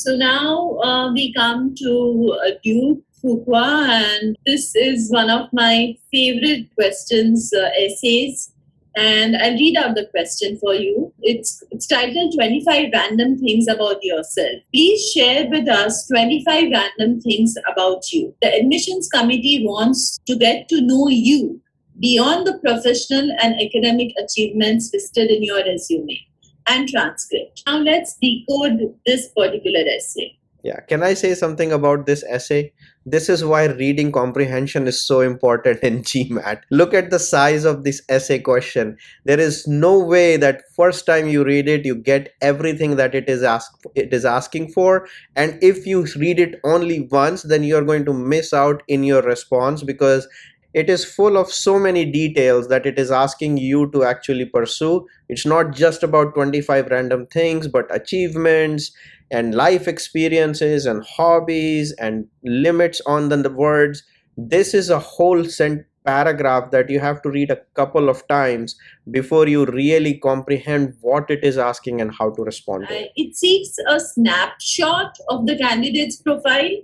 So now we come to Team Fuqua, and this is one of my favorite questions, essays. And I'll read out the question for you. It's titled 25 Random Things About Yourself. Please share with us 25 random things about you. The admissions committee wants to get to know you beyond the professional and academic achievements listed in your resume and transcript. Now let's decode this particular essay. Yeah, can I say something about this essay? This is why reading comprehension is so important in GMAT. Look at the size of this essay question. There is no way that first time you read it, you get everything that it is asking for. And if you read it only once, then you're going to miss out in your response because it is full of so many details that it is asking you to actually pursue. It's not just about 25 random things, but achievements and life experiences and hobbies and limits on the words. This is a whole paragraph that you have to read a couple of times before you really comprehend what it is asking and how to respond to it. It seeks a snapshot of the candidate's profile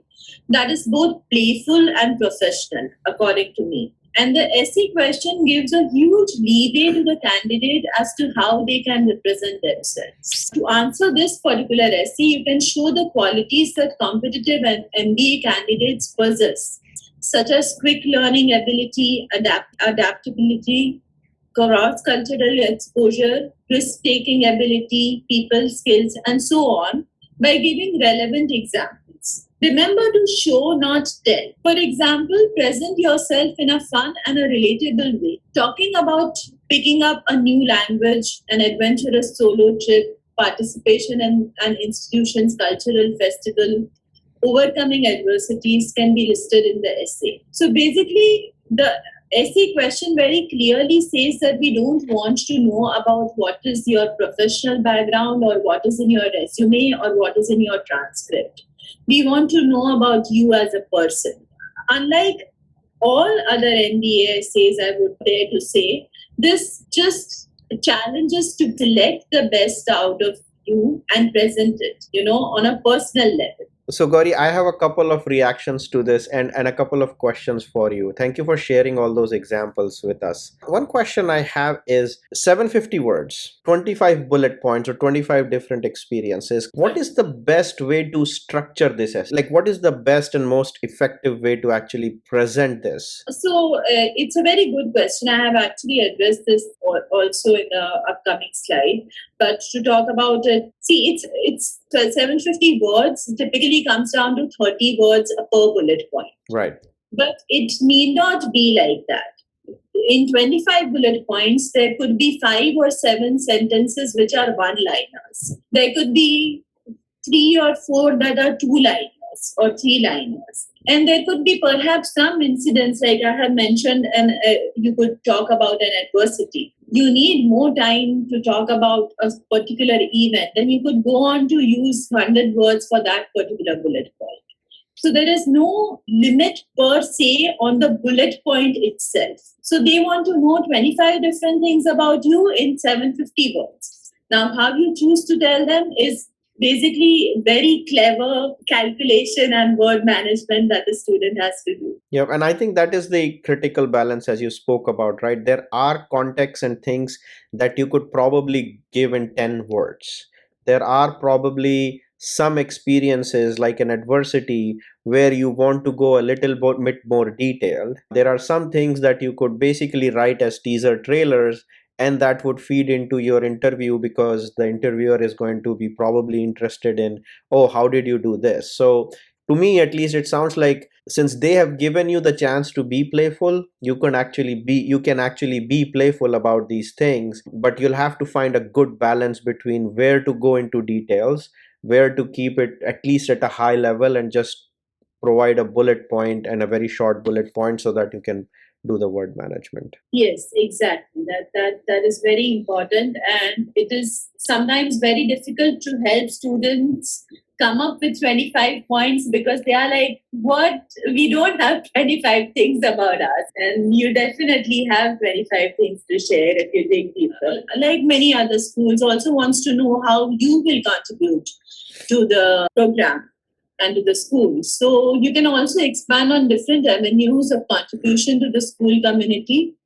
that is both playful and professional, according to me. And the essay question gives a huge leeway to the candidate as to how they can represent themselves. To answer this particular essay, you can show the qualities that competitive and MBA candidates possess, such as quick learning ability, adaptability, cross-cultural exposure, risk-taking ability, people skills, and so on, by giving relevant examples. Remember to show, not tell. For example, present yourself in a fun and a relatable way. Talking about picking up a new language, an adventurous solo trip, participation in an institution's cultural festival, overcoming adversities can be listed in the essay. So basically, the essay question very clearly says that we don't want to know about what is your professional background or what is in your resume or what is in your transcript. We want to know about you as a person. Unlike all other MBA essays, I would dare to say, this just challenges to select the best out of you and present it, on a personal level. So Gauri, I have a couple of reactions to this and a couple of questions for you. Thank you for sharing all those examples with us. One question I have is 750 words, 25 bullet points or 25 different experiences. What is the best way to structure this essay? Like what is the best and most effective way to actually present this? So it's a very good question. I have actually addressed this also in the upcoming slide. But to talk about it, see, it's 750 words typically comes down to 30 words per bullet point. Right. But it need not be like that. In 25 bullet points, there could be 5 or 7 sentences which are one-liners. There could be 3 or 4 that are 2-liners or 3-liners. And there could be perhaps some incidents like I have mentioned, and you could talk about an adversity. You need more time to talk about a particular event, then you could go on to use 100 words for that particular bullet point. So there is no limit per se on the bullet point itself. So they want to know 25 different things about you in 750 words. Now, how you choose to tell them is basically very clever calculation and word management that the student has to do. Yeah, and I think that is the critical balance as you spoke about, right? There are contexts and things that you could probably give in 10 words. There are probably some experiences like an adversity where you want to go a little bit more detailed. There are some things that you could basically write as teaser trailers and that would feed into your interview because the interviewer is going to be probably interested in, oh, how did you do this? So to me, at least, it sounds like since they have given you the chance to be playful, you can actually be playful about these things, but you'll have to find a good balance between where to go into details, where to keep it at least at a high level and just provide a bullet point and a very short bullet point so that you can do the word management. Yes, exactly. That is very important, and it is sometimes very difficult to help students come up with 25 points because they are like, what? We don't have 25 things about us. And you definitely have 25 things to share if you dig deeper. Like many other schools, also wants to know how you will contribute to the program and to the school. So you can also expand on different avenues of contribution to the school community.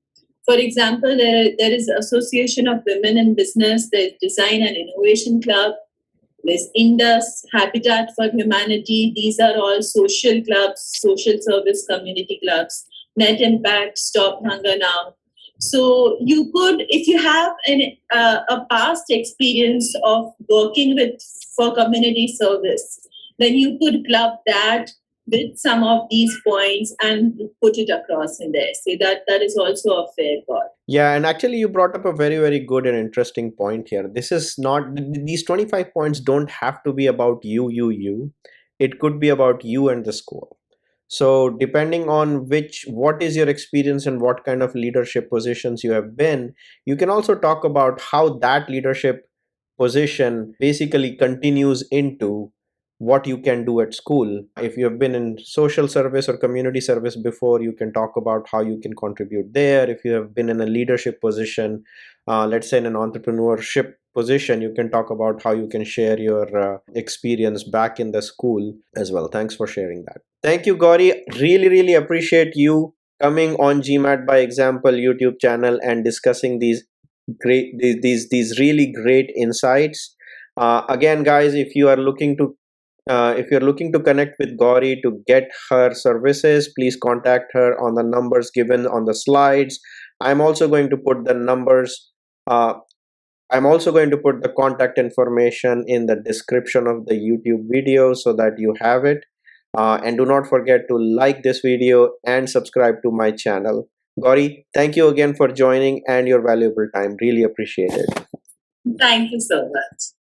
For example, there is Association of Women in Business, there's Design and Innovation Club, there's Indus, Habitat for Humanity. These are all social clubs, social service community clubs. Net Impact, Stop Hunger Now. So you could, if you have a past experience of working with for community service, then you could club that with some of these points and put it across in the essay. That is also a fair call. Yeah, and actually, you brought up a very, very good and interesting point here. This is not, these 25 points don't have to be about you. It could be about you and the school. So, depending on what is your experience and what kind of leadership positions you have been, you can also talk about how that leadership position basically continues into what you can do at school. If you have been in social service or community service before, you can talk about how you can contribute there. If you have been in a leadership position, let's say in an entrepreneurship position, you can talk about how you can share your experience back in the school as well. Thanks for sharing that. Thank you, Gauri. Really, really appreciate you coming on GMAT by Example YouTube channel and discussing these really great insights. Again, guys, if you're looking to connect with Gauri to get her services, please contact her on the numbers given on the slides. I'm also going to put the numbers. I'm also going to put the contact information in the description of the YouTube video so that you have it. And do not forget to like this video and subscribe to my channel. Gauri, thank you again for joining and your valuable time. Really appreciate it. Thank you so much.